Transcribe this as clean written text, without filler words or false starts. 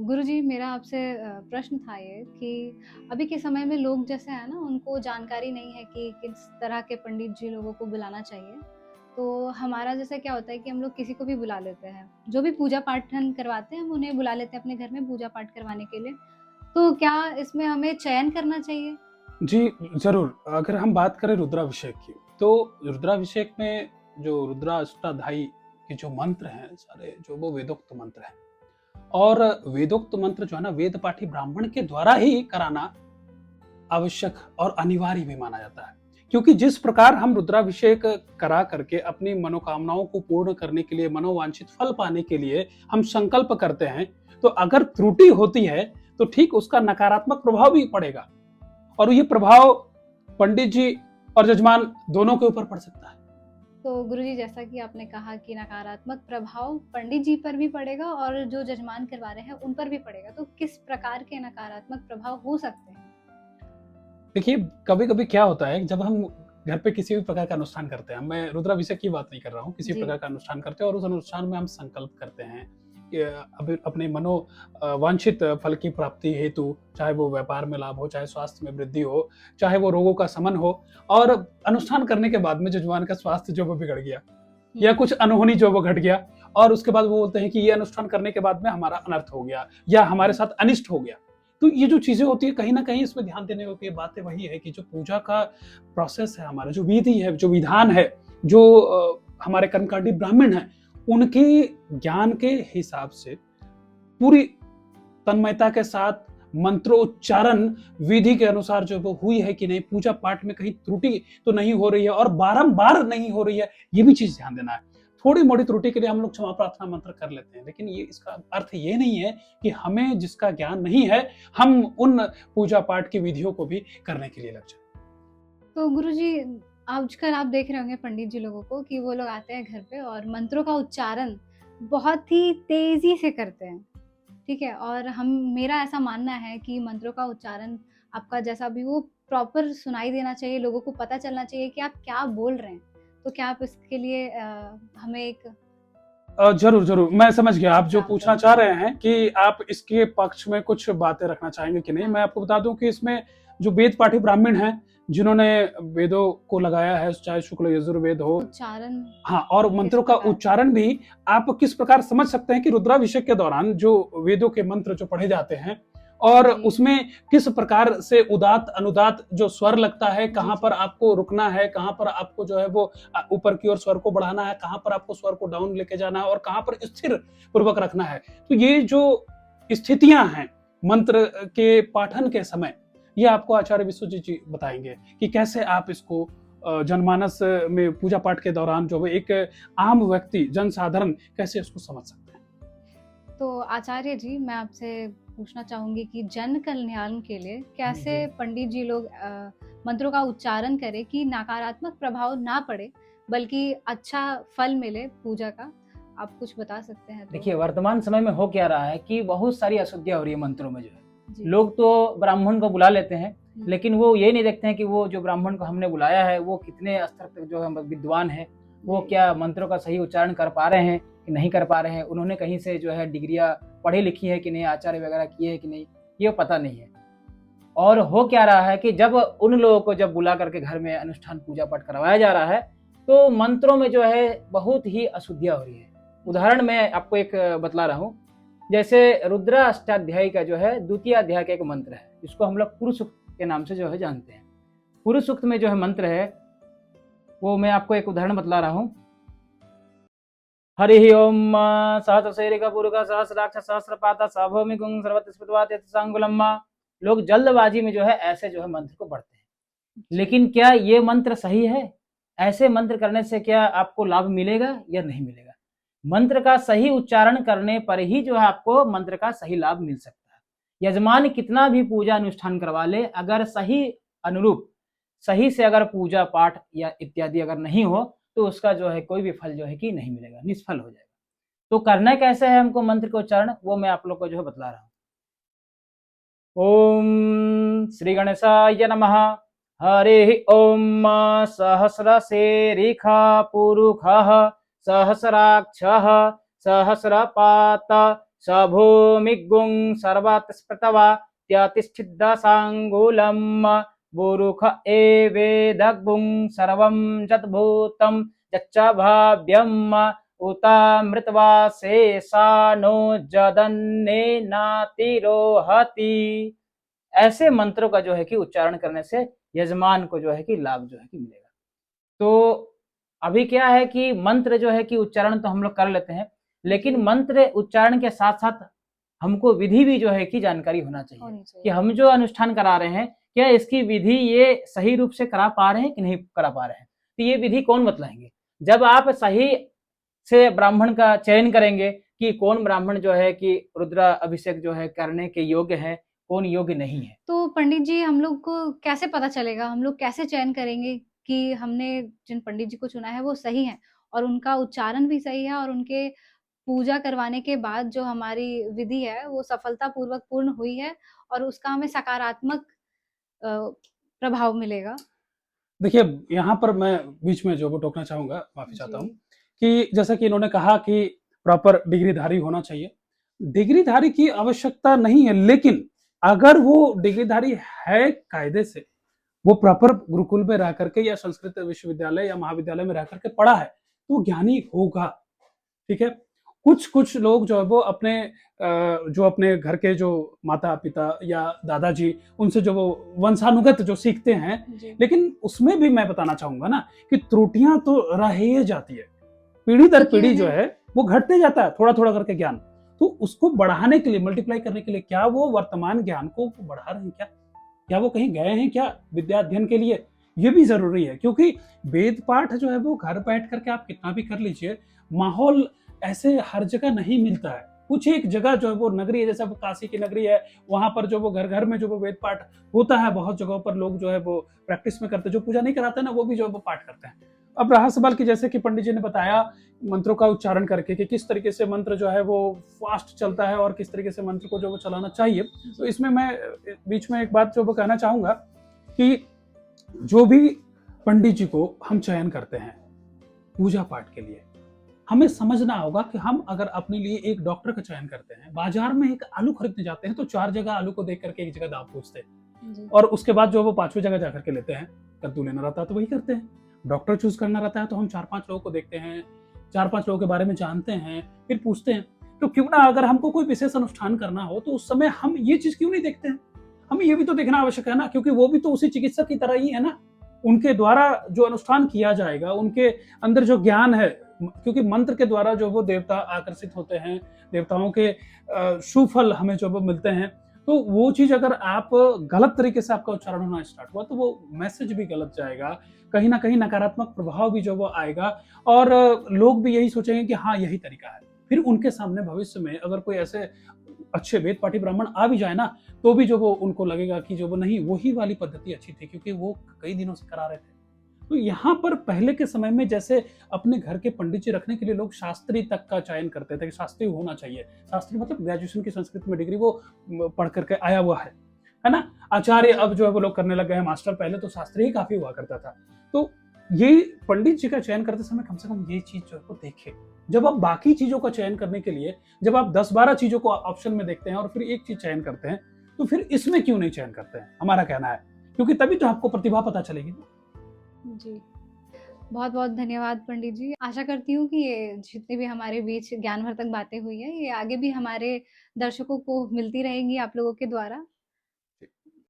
गुरुजी मेरा आपसे प्रश्न था ये कि अभी के समय में लोग जैसे हैं ना उनको जानकारी नहीं है कि किस तरह के पंडित जी लोगों को बुलाना चाहिए। तो हमारा जैसे क्या होता है कि हम लोग किसी को भी बुला लेते हैं। जो भी पूजा पाठन करवाते हैं हम उन्हें बुला लेते हैं अपने घर में पूजा पाठ करवाने के लिए। तो क्या इसमें हमें चयन करना चाहिए? जी, ज़रूर। अगर हम बात करें रुद्राभिषेक की, तो रुद्राभिषेक में जो रुद्राष्टाध्यायी के जो मंत्र हैं सारे, जो वो वेदोक्त मंत्र हैं और वेदोक्त मंत्र जो है ना, वेद पाठी ब्राह्मण के द्वारा ही कराना आवश्यक और अनिवार्य भी माना जाता है। क्योंकि जिस प्रकार हम रुद्राभिषेक करा करके अपनी मनोकामनाओं को पूर्ण करने के लिए, मनोवांछित फल पाने के लिए हम संकल्प करते हैं, तो अगर त्रुटि होती है, तो ठीक उसका नकारात्मक प्रभाव भी पड़ेगा और ये प्रभाव पंडित जी और जजमान दोनों के ऊपर पड़ सकता है। तो गुरुजी जैसा कि आपने कहा कि नकारात्मक प्रभाव पंडित जी पर भी पड़ेगा और जो जजमान करवा रहे हैं उन पर भी पड़ेगा। तो किस प्रकार के नकारात्मक प्रभाव हो सकते हैं? देखिए, कभी-कभी क्या होता है, जब हम घर पे किसी भी प्रकार का अनुष्ठान करते हैं, मैं रुद्राभिषेक की बात नहीं कर रहा हूँ, किसी भी जी। प्रकार का अनुष्ठान करते हैं और उस अनुष्ठान में हम संकल्प करते हैं कि अपने वांछित फल की प्राप्ति हेतु, चाहे वो व्यापार में लाभ हो, चाहे स्वास्थ्य में वृद्धि हो, चाहे वो रोगों का शमन हो, और अनुष्ठान करने के बाद में जजमान का स्वास्थ्य जो वो बिगड़ गया या कुछ अनहोनी जो वो घट गया और उसके बाद वो बोलते हैं कि ये अनुष्ठान करने के बाद में हमारा अनर्थ हो गया या हमारे साथ अनिष्ट हो गया। तो ये जो चीजें होती है, कहीं ना कहीं इसमें ध्यान देने की बातें वही है कि जो पूजा का प्रोसेस है, हमारा जो विधि है, जो विधान है, जो हमारे कर्मकांडी ब्राह्मण हैं, उनके ज्ञान के हिसाब से पूरी तन्मयता के साथ मंत्रोच्चारण विधि के अनुसार जो वो हुई है कि नहीं, पूजा पाठ में कहीं त्रुटि तो नहीं हो रही है और बारंबार नहीं हो रही है, ये भी चीज ध्यान देना है। थोड़ी मोड़ी त्रुटि के लिए हम लोग क्षमा प्रार्थना मंत्र कर लेते हैं, लेकिन ये इसका अर्थ ये नहीं है कि हमें जिसका ज्ञान नहीं है, हम उन पूजा पाठ की विधियों को भी करने के लिए लग जाए। तो गुरुजी आजकल आप देख रहे होंगे पंडित जी लोगों को कि वो लोग आते हैं घर पे और मंत्रों का उच्चारण बहुत ही तेजी से करते हैं। ठीक है? और हम मेरा ऐसा मानना है कि मंत्रों का उच्चारण आपका जैसा भी वो प्रॉपर सुनाई देना चाहिए, लोगों को पता चलना चाहिए कि आप क्या बोल रहे हैं। तो क्या आप इसके लिए हमें एक जरूर जरूर, मैं समझ गया आप जो एग्ज़ाम्पल पूछना चाह रहे हैं कि आप इसके पक्ष में कुछ बातें रखना चाहेंगे कि नहीं। हाँ, मैं आपको बता दूं कि इसमें जो वेद पाठी ब्राह्मण हैं, जिन्होंने वेदों को लगाया है, चाहे शुक्ल यजुर्वेद हो, उच्चारण हाँ, और किस मंत्रों का प्रकार उच्चारण भी आप किस प्रकार समझ सकते हैं कि रुद्राभिषेक के दौरान जो वेदों के मंत्र जो पढ़े जाते हैं और जी, उसमें किस प्रकार से उदात अनुदात जो स्वर लगता है, जी, कहाँ जी। पर आपको रुकना है, कहाँ पर आपको जो है वो ऊपर की ओर स्वर को बढ़ाना है, कहाँ पर आपको स्वर को डाउन लेके जाना है और कहाँ पर स्थिर पूर्वक रखना है। तो ये जो स्थितियां हैं मंत्र के पाठन के समय, ये आपको आचार्य विश्वजीत जी बताएंगे कि कैसे आप इसको जनमानस में पूजा पाठ के दौरान जो है एक आम व्यक्ति, जनसाधारण कैसे इसको समझ सकते हैं। तो आचार्य जी मैं आपसे पूछना चाहूँगी कि जन कल्याण के लिए कैसे जी। पंडित जी लोग मंत्रों का उच्चारण करें कि नकारात्मक प्रभाव ना पड़े, बल्कि अच्छा फल मिले पूजा का? आप कुछ बता सकते हैं तो? देखिए, वर्तमान समय में हो क्या रहा है कि बहुत सारी अशुद्धियाँ हो रही है मंत्रों में जो है। जी। लोग तो ब्राह्मण को बुला लेते हैं, हुँ। लेकिन वो ये नहीं देखते हैं कि वो जो ब्राह्मण को हमने बुलाया है, वो कितने स्तर तक जो है विद्वान है। वो जी। क्या मंत्रों का सही उच्चारण कर पा रहे हैं कि नहीं कर पा रहे हैं, उन्होंने कहीं से जो है डिग्रियाँ पढ़ी लिखी है कि नहीं, आचार्य वगैरह किए हैं कि नहीं, ये पता नहीं है। और हो क्या रहा है कि जब उन लोगों को जब बुला करके घर में अनुष्ठान पूजा पाठ करवाया जा रहा है, तो मंत्रों में जो है बहुत ही अशुद्धियाँ हो रही है। उदाहरण मैं आपको एक बतला रहा हूँ। जैसे रुद्र अष्टाध्यायी का जो है द्वितीय अध्याय का एक मंत्र है, जिसको हम लोग पुरुष सूक्त के नाम से जो है जानते हैं। पुरुष सूक्त में जो है मंत्र है, वो मैं आपको एक उदाहरण बतला रहा हूँ। हरि ओम सहस्रशरीर पुरुष सहस्राक्ष सहस्रपाता साभौमिकं सर्वतस्पृतवात यत्सांगुलम्मा। लोग जल्दबाजी में जो है ऐसे जो है मंत्र को पढ़ते हैं, लेकिन क्या ये मंत्र सही है? ऐसे मंत्र करने से क्या आपको लाभ मिलेगा या नहीं मिलेगा? मंत्र का सही उच्चारण करने पर ही जो है आपको मंत्र का सही लाभ मिल सकता है। यजमान कितना भी पूजा अनुष्ठान करवा ले, अगर सही अनुरूप सही से अगर पूजा पाठ या इत्यादि अगर नहीं हो, तो उसका जो है कोई भी फल जो है कि नहीं मिलेगा, निष्फल हो जाएगा। तो करना कैसे है हमको मंत्र का उच्चारण, वो मैं आप लोग को जो है बतला रहा हूँ। ओम श्री गणेशाय नमः। हरि ओम सहस्रशीर्षः पुरुषः सहस्राक्षः सहस्रपात सभूमिगुं सर्वतस्पृतवा त्यतिष्ठिद्दशाङ्गुलं बुरुख एवेदगुं सर्वं यद्भूतं यच्च भाव्यम् उतामृतवा शेषानो जदन्नेनातिरोहति। ऐसे मंत्रों का जो है कि उच्चारण करने से यजमान को जो है कि लाभ जो है कि मिलेगा। तो अभी क्या है कि मंत्र जो है कि उच्चारण तो हम लोग कर लेते हैं, लेकिन मंत्र उच्चारण के साथ साथ हमको विधि भी जो है कि जानकारी होना चाहिए कि हम जो अनुष्ठान करा रहे हैं क्या इसकी विधि ये सही रूप से करा पा रहे हैं कि नहीं करा पा रहे हैं। तो ये विधि कौन बतलाएंगे? जब आप सही से ब्राह्मण का चयन करेंगे कि कौन ब्राह्मण जो है कि रुद्र अभिषेक जो है करने के योग्य है, कौन योग्य नहीं है। तो पंडित जी हम लोग को कैसे पता चलेगा, हम लोग कैसे चयन करेंगे कि हमने जिन पंडित जी को चुना है वो सही है और उनका उच्चारण भी सही है और उनके पूजा करवाने के बाद जो हमारी विधि है वो सफलतापूर्वक पूर्ण हुई है और उसका हमें सकारात्मक प्रभाव मिलेगा? देखिए, यहाँ पर मैं बीच में जो वो टोकना चाहूँगा, माफ़ी चाहता जी। हूँ, कि जैसा कि इन्होंने कहा कि प्रॉपर डिग्रीधारी होना चाहिए। डिग्रीधारी की आवश्यकता नहीं है, लेकिन अगर वो डिग्रीधारी है कायदे से, वो प्रॉपर गुरुकुल में रह करके या संस्कृत विश्वविद्यालय या महाविद्यालय में रह करके पढ़ा है, तो वो ज्ञानी होगा, ठीक है? कुछ लोग जो है वो जो अपने घर के जो माता-पिता या दादाजी उनसे जो वो वंशानुगत जो सीखते हैं, जी। लेकिन उसमें भी मैं बताना चाहूँगा ना कि त्रुटियाँ तो रह ही जाती है। पीढ़ी दर क्योंकि पीढ़ी जो उन्हें है वो घटते जाता है थोड़ा-थोड़ा करके ज्ञान। तो उसको बढ़ाने के लिए, मल्टीप्लाई करने के लिए क्या वो वर्तमान ज्ञान को बढ़ा रहे हैं क्या? क्या वो कहीं गए हैं क्या विद्या अध्ययन के लिए? ये भी ज़रूरी है, क्योंकि वेद पाठ जो है वो घर बैठ करके आप कितना भी कर लीजिए, माहौल ऐसे हर जगह नहीं मिलता है। कुछ एक जगह जो है वो नगरी है, जैसे वो काशी की नगरी है, वहाँ पर जो वो घर-घर में जो वो वेद पाठ होता है, बहुत जगहों पर लोग जो है वो प्रैक्टिस में करते हैं, जो पूजा नहीं कराते ना वो भी जो है वो पाठ करते हैं। अब रहा सवाल कि जैसे कि पंडित जी ने बताया मंत्रों का उच्चारण करके कि किस तरीके से मंत्र जो है वो फास्ट चलता है और किस तरीके से मंत्र को जो वो चलाना चाहिए। तो इसमें मैं बीच में एक बात जो वो कहना चाहूँगा कि जो भी पंडित जी को हम चयन करते हैं पूजा पाठ के लिए, हमें समझना होगा कि हम अगर अपने लिए एक डॉक्टर का चयन करते हैं, बाजार में एक आलू खरीदने जाते हैं तो 4 जगह आलू को देख करके एक जगह दाम पूछते हैं जी। और उसके बाद जो वो 5वीं जगह जाकर के लेते हैं। कद्दू लेना रहता है तो वही करते हैं। डॉक्टर चूज करना रहता है तो हम 4-5 लोगों को देखते हैं, 4-5 लोगों के बारे में जानते हैं, फिर पूछते हैं। तो क्यों ना अगर हमको कोई विशेष अनुष्ठान करना हो तो उस समय हम ये चीज क्यों नहीं देखते हैं? हमें ये भी तो देखना आवश्यक है ना, क्योंकि वो भी तो उसी चिकित्सक की तरह ही है ना। उनके द्वारा जो अनुष्ठान किया जाएगा, उनके अंदर जो ज्ञान है, क्योंकि मंत्र के द्वारा जो वो देवता आकर्षित होते हैं, देवताओं के शुभ फल हमें जो वो मिलते हैं। तो वो चीज अगर आप गलत तरीके से आपका उच्चारण होना स्टार्ट हुआ तो वो मैसेज भी गलत जाएगा, कहीं ना कहीं नकारात्मक प्रभाव भी जो वो आएगा और लोग भी यही सोचेंगे कि हाँ यही तरीका है। फिर उनके सामने भविष्य में अगर कोई ऐसे अच्छे वेद पाठी ब्राह्मण आ भी जाए ना, तो भी जो वो उनको लगेगा कि जो वो नहीं, वही वाली पद्धति अच्छी थी क्योंकि वो कई दिनों से करा रहे थे। तो यहाँ पर पहले के समय में जैसे अपने घर के पंडित जी रखने के लिए लोग शास्त्री तक का चयन करते थे कि शास्त्री होना चाहिए। शास्त्री मतलब ग्रेजुएशन की संस्कृत में डिग्री वो पढ़ करके आया हुआ है ना। आचार्य अब जो है वो लोग करने लग गए हैं मास्टर, पहले तो शास्त्री ही काफी हुआ करता था। तो ये पंडित जी का चयन करते समय कम से कम ये चीज जो है वो देखे। जब आप बाकी चीजों का चयन करने के लिए जब आप 10-12 चीजों को ऑप्शन में देखते हैं और फिर एक चीज चयन करते हैं, तो फिर इसमें क्यों नहीं चयन करते हैं, हमारा कहना है, क्योंकि तभी तो आपको प्रतिभा पता चलेगी ना। जी। बहुत-बहुत धन्यवाद पंडित जी। आशा करती हूँ कि ये जितनी भी हमारे बीच ज्ञानवर्धक बातें हुई हैं, ये आगे भी हमारे दर्शकों को मिलती रहेंगी आप लोगों के द्वारा।